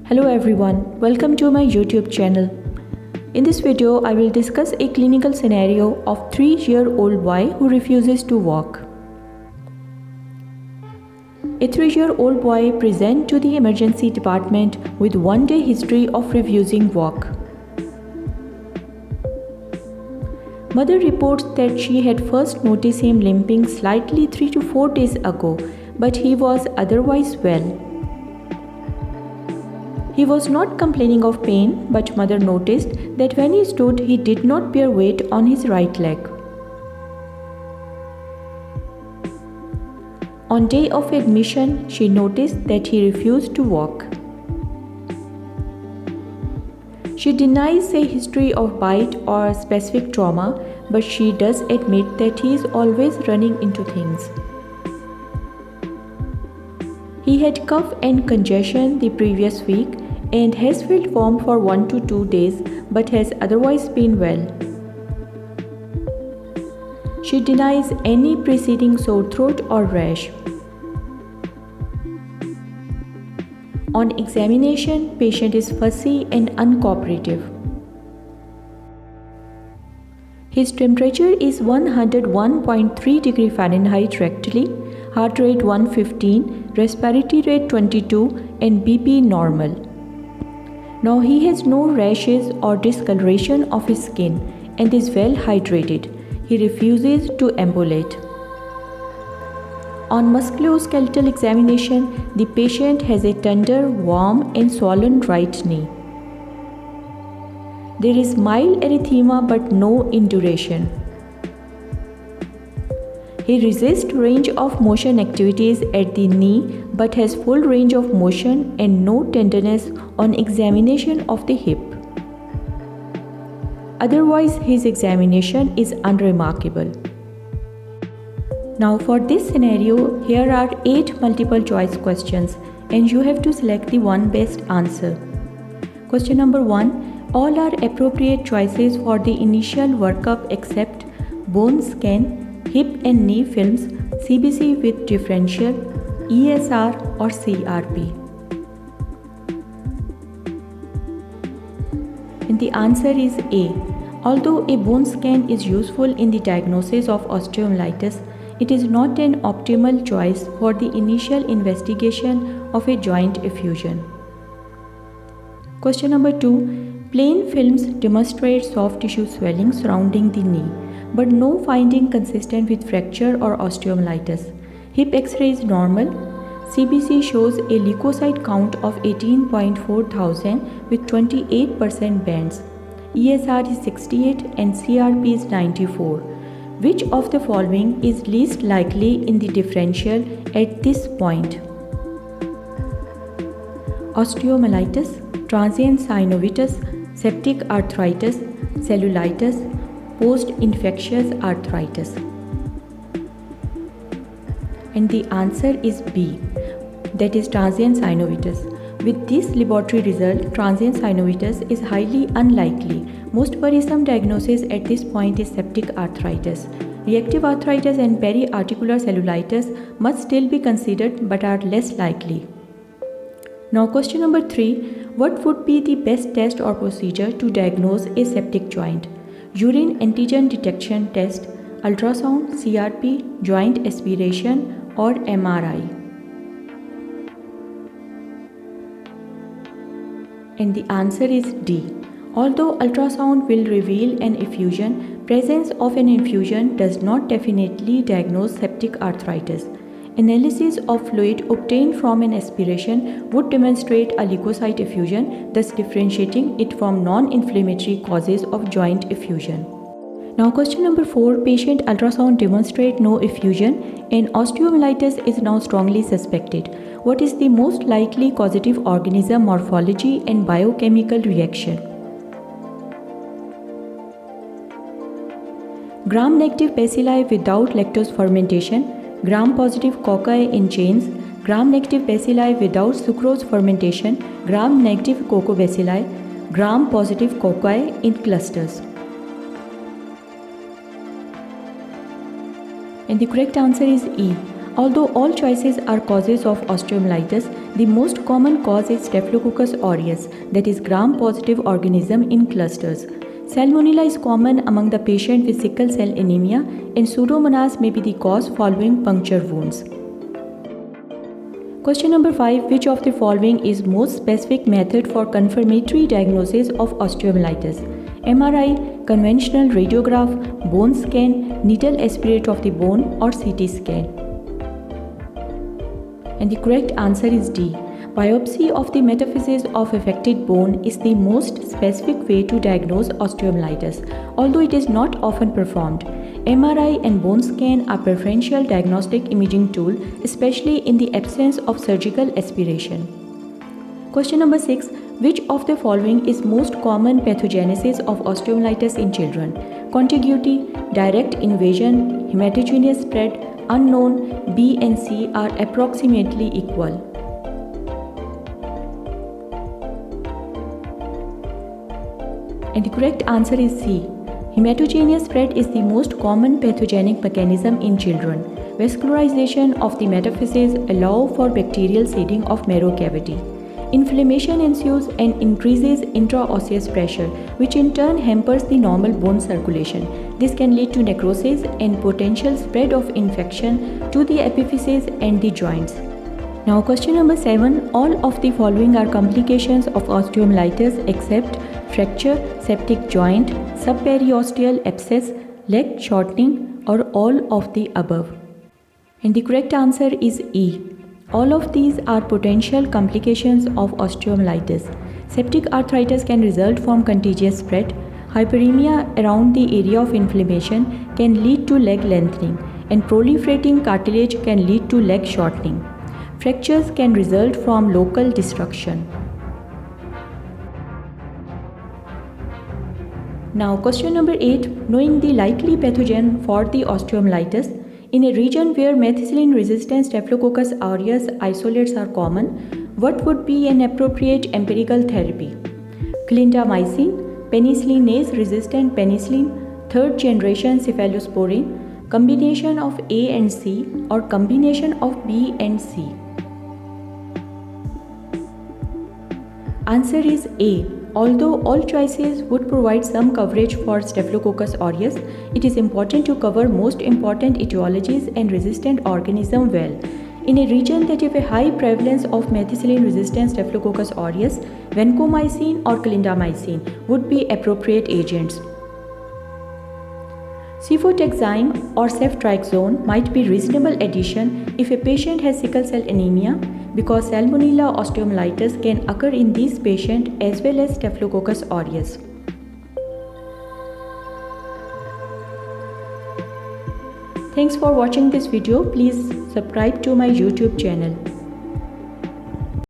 Hello everyone, welcome to my YouTube channel. In this video, I will discuss a clinical scenario of 3-year-old boy who refuses to walk. A 3-year-old boy presents to the emergency department with one-day history of refusing walk. Mother reports that she had first noticed him limping slightly 3 to 4 days ago, but he was otherwise well. He was not complaining of pain, but mother noticed that when he stood, he did not bear weight on his right leg. On day of admission, she noticed that he refused to walk. She denies a history of bite or specific trauma, but she does admit that he is always running into things. He had cough and congestion the previous week and has felt warm for 1 to 2 days but has otherwise been well. She denies any preceding sore throat or rash. On examination, patient is fussy and uncooperative. His temperature is 101.3 degree Fahrenheit rectally, heart rate 115, respiratory rate 22 and BP normal. Now he has no rashes or discoloration of his skin and is well hydrated. He refuses to ambulate. On musculoskeletal examination, the patient has a tender, warm and swollen right knee. There is mild erythema but no induration. He resists range of motion activities at the knee but has full range of motion and no tenderness on examination of the hip. Otherwise, his examination is unremarkable. Now for this scenario, here are 8 multiple choice questions and you have to select the one best answer. Question number 1. All are appropriate choices for the initial workup except bone scan, hip and knee films, CBC with differential, ESR or CRP. And the answer is A. Although a bone scan is useful in the diagnosis of osteomyelitis, it is not an optimal choice for the initial investigation of a joint effusion. Question number 2. Plain films demonstrate soft tissue swelling surrounding the knee, but no finding consistent with fracture or osteomyelitis. Hip X-ray is normal. CBC shows a leukocyte count of 18.4 thousand with 28% bands. ESR is 68 and CRP is 94. Which of the following is least likely in the differential at this point? Osteomyelitis, transient synovitis, septic arthritis, cellulitis, post-infectious arthritis. And the answer is B, that is transient synovitis. With this laboratory result, transient synovitis is highly unlikely. Most worrisome diagnosis at this point is septic arthritis. Reactive arthritis and periarticular cellulitis must still be considered but are less likely. Now question number 3. What would be the best test or procedure to diagnose a septic joint? Urine antigen detection test, ultrasound, CRP, joint aspiration or MRI? And the answer is D. Although ultrasound will reveal an effusion, presence of an effusion does not definitely diagnose septic arthritis. Analysis of fluid obtained from an aspiration would demonstrate a leukocyte effusion, thus differentiating it from non-inflammatory causes of joint effusion. Now question number 4. Patient ultrasound demonstrate no effusion and osteomyelitis is now strongly suspected. What is the most likely causative organism, morphology and biochemical reaction? Gram-negative bacilli without lactose fermentation, gram-positive cocci in chains, gram-negative bacilli without sucrose fermentation, gram-negative coccobacilli, gram-positive cocci in clusters. And the correct answer is E. Although all choices are causes of osteomyelitis, the most common cause is Staphylococcus aureus, that is gram-positive organism in clusters. Salmonella is common among the patient with sickle cell anemia, and Pseudomonas may be the cause following puncture wounds. Question number 5. Which of the following is most specific method for confirmatory diagnosis of osteomyelitis? MRI, conventional radiograph, bone scan, needle aspirate of the bone, or CT scan? And the correct answer is D. Biopsy of the metaphysis of affected bone is the most specific way to diagnose osteomyelitis, although it is not often performed. MRI and bone scan are preferential diagnostic imaging tool, especially in the absence of surgical aspiration. Question number 6. Which of the following is most common pathogenesis of osteomyelitis in children? Contiguity, direct invasion, hematogenous spread, unknown. B and C are approximately equal. And the correct answer is C. Hematogenous spread is the most common pathogenic mechanism in children. Vascularization of the metaphysis allows for bacterial seeding of marrow cavity. Inflammation ensues and increases intraosseous pressure, which in turn hampers the normal bone circulation. This can lead to necrosis and potential spread of infection to the epiphyses and the joints. Now question number 7. All of the following are complications of osteomyelitis except fracture, septic joint, subperiosteal abscess, leg shortening, or all of the above. And the correct answer is E. All of these are potential complications of osteomyelitis. Septic arthritis can result from contagious spread. Hyperemia around the area of inflammation can lead to leg lengthening, and proliferating cartilage can lead to leg shortening. Fractures can result from local destruction. Now question number 8. Knowing the likely pathogen for the osteomyelitis. In a region where methicillin-resistant Staphylococcus aureus isolates are common, what would be an appropriate empirical therapy? Clindamycin, penicillinase-resistant penicillin, third-generation cephalosporin, combination of A and C, or combination of B and C? Answer is A. Although all choices would provide some coverage for Staphylococcus aureus, it is important to cover most important etiologies and resistant organisms well. In a region that have a high prevalence of methicillin-resistant Staphylococcus aureus, vancomycin or clindamycin would be appropriate agents. Cefotaxime or ceftriaxone might be reasonable addition if a patient has sickle cell anemia, because Salmonella osteomyelitis can occur in these patients as well as Staphylococcus aureus. Thanks for watching this video. Please subscribe to my YouTube channel.